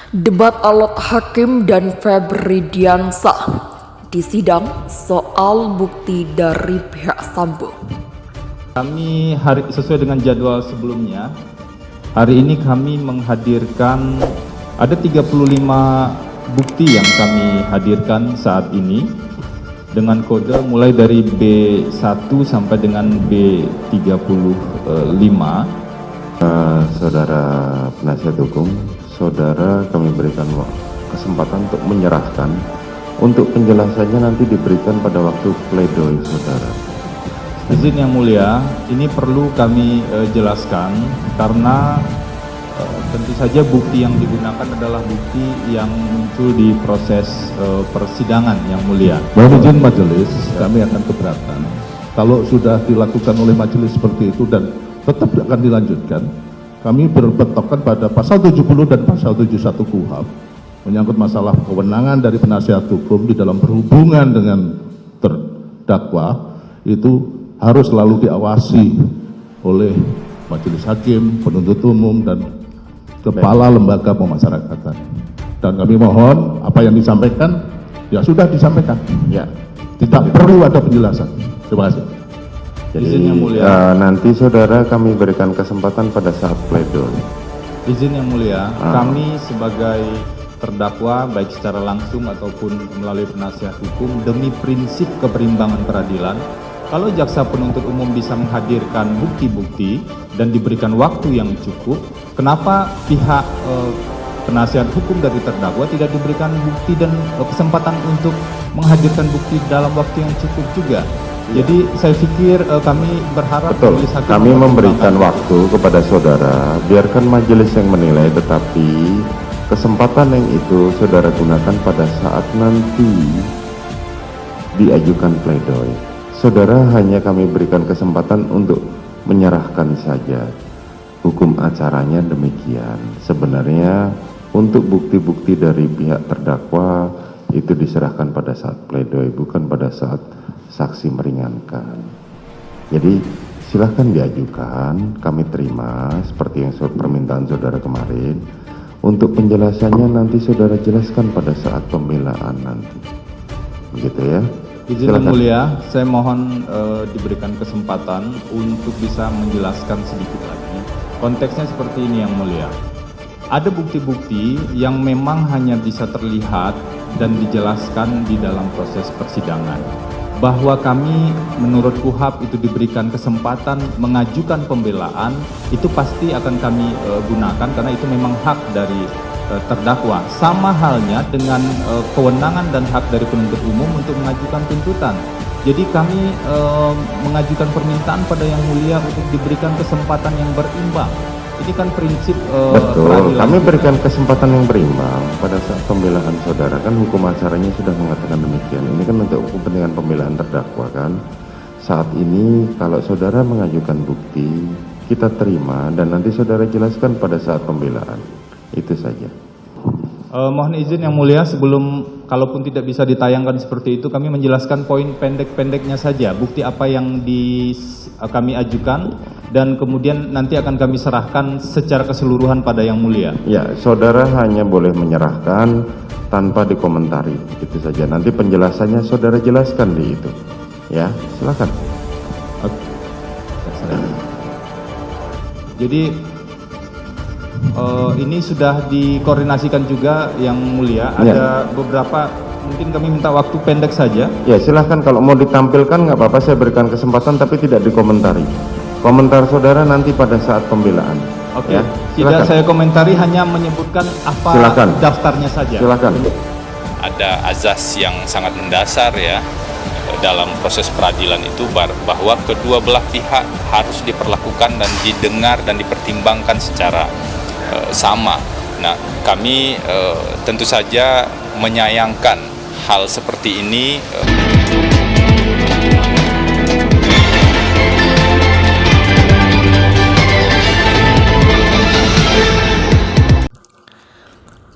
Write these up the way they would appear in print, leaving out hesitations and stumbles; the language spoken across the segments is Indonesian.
Debat alot Hakim dan Febri Diansah di sidang soal bukti dari pihak Sambo. Kami sesuai dengan jadwal sebelumnya, hari ini kami menghadirkan ada 35 bukti yang kami hadirkan saat ini dengan kode mulai dari B1 sampai dengan B35. Saudara penasihat hukum, saudara kami berikan kesempatan untuk menyerahkan. Untuk penjelasannya nanti diberikan pada waktu pledoi saudara. Izin yang mulia, ini perlu kami jelaskan karena tentu saja bukti yang digunakan adalah bukti yang muncul di proses persidangan yang mulia. Mohon izin majelis, kami akan keberatan kalau sudah dilakukan oleh majelis seperti itu dan tetap akan dilanjutkan. Kami berpatokan pada pasal 70 dan pasal 71 KUHP menyangkut masalah kewenangan dari penasihat hukum di dalam berhubungan dengan terdakwa itu harus selalu diawasi oleh majelis hakim, penuntut umum, dan kepala lembaga pemasyarakatan. Dan kami mohon apa yang disampaikan ya sudah disampaikan, ya tidak perlu ada penjelasan. Terima kasih. Jadi Izin yang mulia. nanti saudara kami berikan kesempatan pada saat pledoi. Izin yang mulia, kami sebagai terdakwa baik secara langsung ataupun melalui penasihat hukum demi prinsip keberimbangan peradilan, kalau jaksa penuntut umum bisa menghadirkan bukti-bukti dan diberikan waktu yang cukup, kenapa pihak penasihat hukum dari terdakwa tidak diberikan bukti dan kesempatan untuk menghadirkan bukti dalam waktu yang cukup juga? Jadi saya pikir kami berharap Betul, majelis hakim kami memberikan mempertimbangkan. waktu kepada saudara, biarkan majelis yang menilai, tetapi kesempatan yang itu saudara gunakan pada saat nanti diajukan pledoi. Saudara hanya kami berikan kesempatan untuk menyerahkan saja. Hukum acaranya demikian. Sebenarnya untuk bukti-bukti dari pihak terdakwa itu diserahkan pada saat pledoi, bukan pada saat saksi meringankan. Jadi silahkan diajukan, kami terima seperti yang permintaan saudara kemarin. Untuk penjelasannya nanti saudara jelaskan pada saat pembelaan nanti. Begitu ya. Izin yang mulia, saya mohon diberikan kesempatan untuk bisa menjelaskan sedikit lagi. Konteksnya seperti ini yang mulia. Ada bukti-bukti yang memang hanya bisa terlihat dan dijelaskan di dalam proses persidangan. Bahwa kami menurut KUHP itu diberikan kesempatan mengajukan pembelaan, itu pasti akan kami gunakan karena itu memang hak dari terdakwa. Sama halnya dengan kewenangan dan hak dari penuntut umum untuk mengajukan tuntutan. Jadi kami mengajukan permintaan pada yang mulia untuk diberikan kesempatan yang berimbang. Ini kan prinsip Betul, peradilan kami kita. berikan kesempatan yang berimbang pada saat pembelaan saudara. Kan hukum acaranya sudah mengatakan demikian. Ini kan untuk kepentingan pembelaan terdakwa kan. Saat ini kalau saudara mengajukan bukti, kita terima dan nanti saudara jelaskan pada saat pembelaan. Itu saja. Mohon izin yang mulia, sebelum kalaupun tidak bisa ditayangkan seperti itu, kami menjelaskan poin pendek-pendeknya saja, bukti apa yang kami ajukan, dan kemudian nanti akan kami serahkan secara keseluruhan pada yang mulia. Ya, saudara hanya boleh menyerahkan tanpa dikomentari, itu saja. Nanti penjelasannya saudara jelaskan di itu. Ya, silakan. Jadi ini sudah dikoordinasikan juga yang mulia. Ada beberapa, mungkin kami minta waktu pendek saja. Ya, silahkan kalau mau ditampilkan nggak apa-apa, saya berikan kesempatan tapi tidak dikomentari. Komentar saudara nanti pada saat pembelaan. Oke, Ya, tidak silakan. saya komentari, hanya menyebutkan apa Silakan. daftarnya saja. Silakan. Ada azas yang sangat mendasar ya dalam proses peradilan itu, bahwa kedua belah pihak harus diperlakukan dan didengar dan dipertimbangkan secara sama. Nah, kami tentu saja menyayangkan hal seperti ini.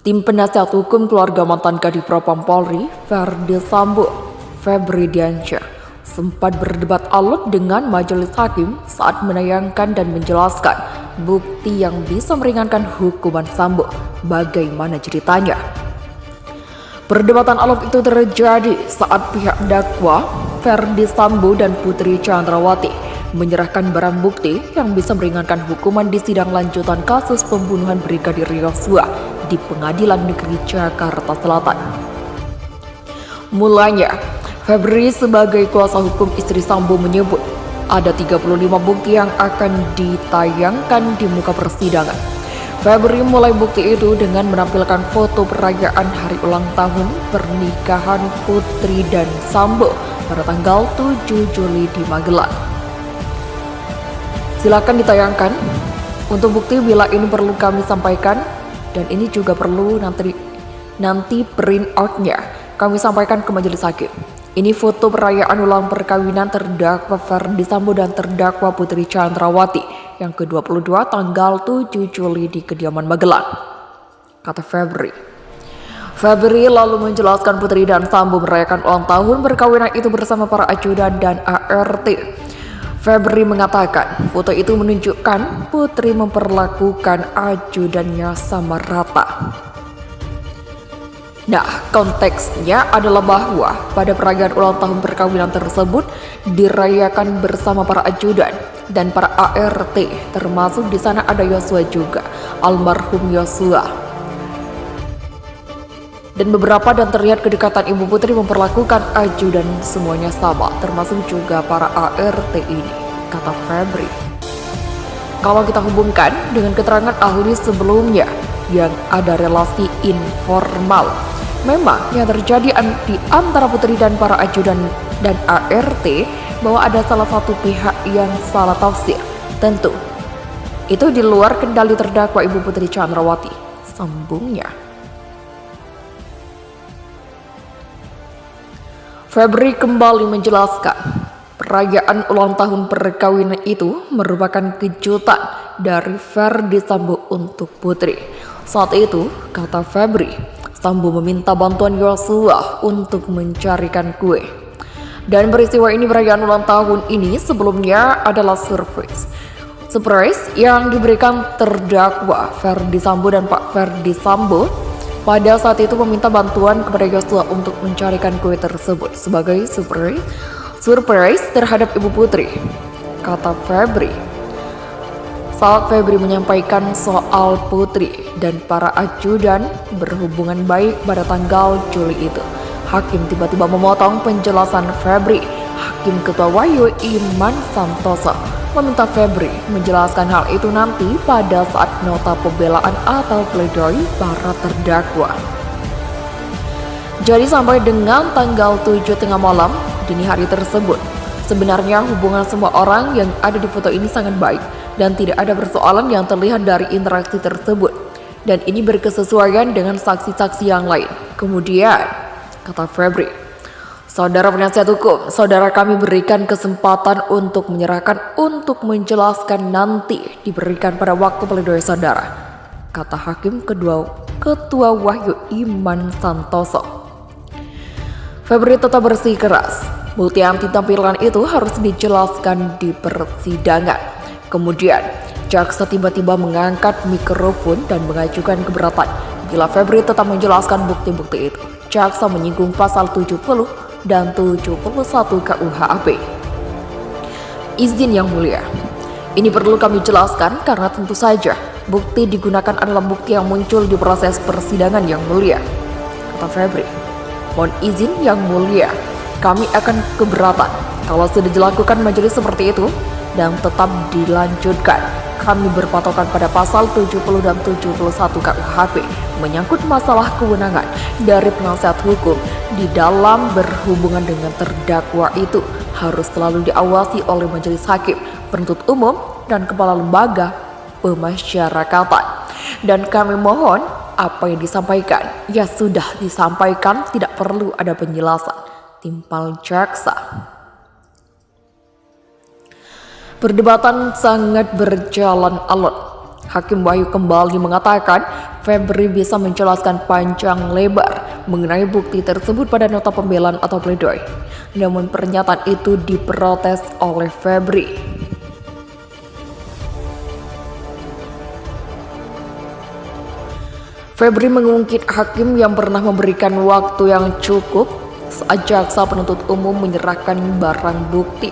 Tim penasihat hukum keluarga mantan Kadif Propam Polri, Verdi Sambo, Febri Diansah, sempat berdebat alot dengan majelis hakim saat menayangkan dan menjelaskan bukti yang bisa meringankan hukuman Sambo. bagaimana ceritanya. Perdebatan alot itu terjadi saat pihak dakwa Ferdi Sambo dan Putri Chandrawati menyerahkan barang bukti yang bisa meringankan hukuman di sidang lanjutan kasus pembunuhan Brigadir Yosua di Pengadilan Negeri Jakarta Selatan. Mulanya, Febri sebagai kuasa hukum istri Sambo menyebut ada 35 bukti yang akan ditayangkan di muka persidangan. Febri mulai bukti itu dengan menampilkan foto perayaan hari ulang tahun pernikahan Putri dan Sambo pada tanggal 7 Juli di Magelang. Silakan ditayangkan. Untuk bukti bila ini perlu kami sampaikan, dan ini juga perlu nanti print outnya kami sampaikan ke majelis hakim. Ini foto perayaan ulang perkawinan terdakwa Ferdi Sambo dan terdakwa Putri Chandrawati yang ke-22 tanggal 7 Juli di kediaman Magelang, kata Febri. Febri lalu menjelaskan Putri dan Sambo merayakan ulang tahun perkawinan itu bersama para ajudan dan ART. Febri mengatakan foto itu menunjukkan Putri memperlakukan ajudannya sama rata. Nah, konteksnya adalah bahwa pada perayaan ulang tahun perkawinan tersebut dirayakan bersama para ajudan dan para ART, termasuk di sana ada Yosua juga, almarhum Yosua. Dan beberapa dan terlihat kedekatan Ibu Putri memperlakukan ajudan semuanya sama, termasuk juga para ART ini, kata Febri. Kalau kita hubungkan dengan keterangan ahli sebelumnya yang ada relasi informal, memang yang terjadi di antara Putri dan para ajudan dan ART bahwa ada salah satu pihak yang salah tafsir. Tentu, itu di luar kendali terdakwa Ibu Putri Chandrawati, sambungnya. Febri kembali menjelaskan, perayaan ulang tahun perkawinan itu merupakan kejutan dari Ferdi Sambo untuk Putri. Saat itu, kata Febri, Sambo meminta bantuan Yosua untuk mencarikan kue. Dan peristiwa ini perayaan ulang tahun ini sebelumnya adalah surprise yang diberikan terdakwa Ferdi Sambo dan Pak Ferdi Sambo pada saat itu meminta bantuan kepada Yosua untuk mencarikan kue tersebut sebagai surprise terhadap Ibu Putri, kata Febri. Saat Febri menyampaikan soal Putri dan para ajudan berhubungan baik pada tanggal Juli itu, Hakim tiba-tiba memotong penjelasan Febri. Hakim Ketua Wahyu Iman Santoso meminta Febri menjelaskan hal itu nanti pada saat nota pembelaan atau pledoi para terdakwa. Jadi sampai dengan tanggal 7 tengah malam dini hari tersebut, sebenarnya hubungan semua orang yang ada di foto ini sangat baik dan tidak ada persoalan yang terlihat dari interaksi tersebut. Dan ini berkesesuaian dengan saksi-saksi yang lain. Kemudian, kata Febri, saudara penasihat hukum, saudara kami berikan kesempatan untuk menyerahkan untuk menjelaskan nanti diberikan pada waktu pledoi saudara, kata Hakim Ketua Wahyu Iman Santoso. Febri tetap bersikeras, bukti anti tampilan itu harus dijelaskan di persidangan. Kemudian, jaksa tiba-tiba mengangkat mikrofon dan mengajukan keberatan bila Febri tetap menjelaskan bukti-bukti itu. Jaksa menyinggung pasal 70 dan 71 KUHP. Izin yang mulia, ini perlu kami jelaskan karena tentu saja bukti digunakan adalah bukti yang muncul di proses persidangan yang mulia, kata Febri. Mohon izin yang mulia, kami akan keberatan kalau sudah dilakukan majelis seperti itu dan tetap dilanjutkan. Kami berpatokan pada pasal 70 dan 71 KUHP menyangkut masalah kewenangan dari penasihat hukum di dalam berhubungan dengan terdakwa itu harus selalu diawasi oleh majelis hakim, penuntut umum, dan kepala lembaga pemasyarakatan. Dan kami mohon apa yang disampaikan ya sudah disampaikan, tidak perlu ada penjelasan, timpal jaksa. Perdebatan sangat berjalan alot. Hakim Wahyu kembali mengatakan Febri bisa menjelaskan panjang lebar mengenai bukti tersebut pada nota pembelaan atau pledoi. Namun pernyataan itu diprotes oleh Febri. Febri mengungkit hakim yang pernah memberikan waktu yang cukup saat jaksa penuntut umum menyerahkan barang bukti.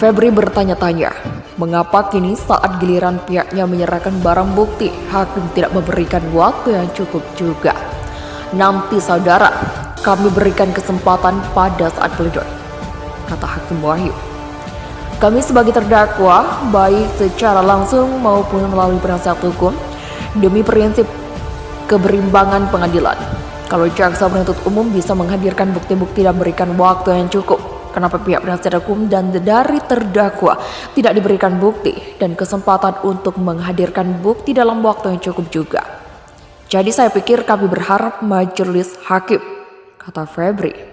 Febri bertanya-tanya, mengapa kini saat giliran pihaknya menyerahkan barang bukti, hakim tidak memberikan waktu yang cukup juga. Nanti saudara, kami berikan kesempatan pada saat pledoi, kata Hakim Wahyu. Kami sebagai terdakwa, baik secara langsung maupun melalui penasihat hukum, demi prinsip keberimbangan pengadilan. Kalau jaksa penuntut umum bisa menghadirkan bukti-bukti dan berikan waktu yang cukup, kenapa pihak penasihat hukum dan dari terdakwa tidak diberikan bukti dan kesempatan untuk menghadirkan bukti dalam waktu yang cukup juga? Jadi saya pikir kami berharap majelis hakim, kata Febri.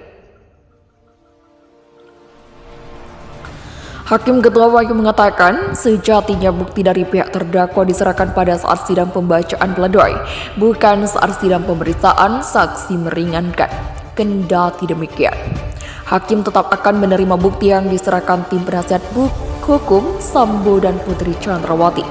Hakim Ketua Wahyu mengatakan, sejatinya bukti dari pihak terdakwa diserahkan pada saat sidang pembacaan pledoi, bukan saat sidang pemeriksaan saksi meringankan. Kendati demikian, hakim tetap akan menerima bukti yang diserahkan tim penasihat hukum Sambo dan Putri Chandrawati.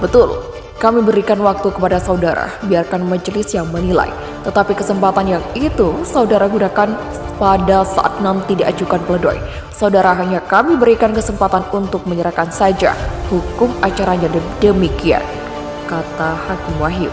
Betul, kami berikan waktu kepada saudara, biarkan majelis yang menilai. Tetapi kesempatan yang itu saudara gunakan pada saat nanti diajukan pledoi. Saudara hanya kami berikan kesempatan untuk menyerahkan saja. Hukum acaranya demikian, kata Hakim Wahyu.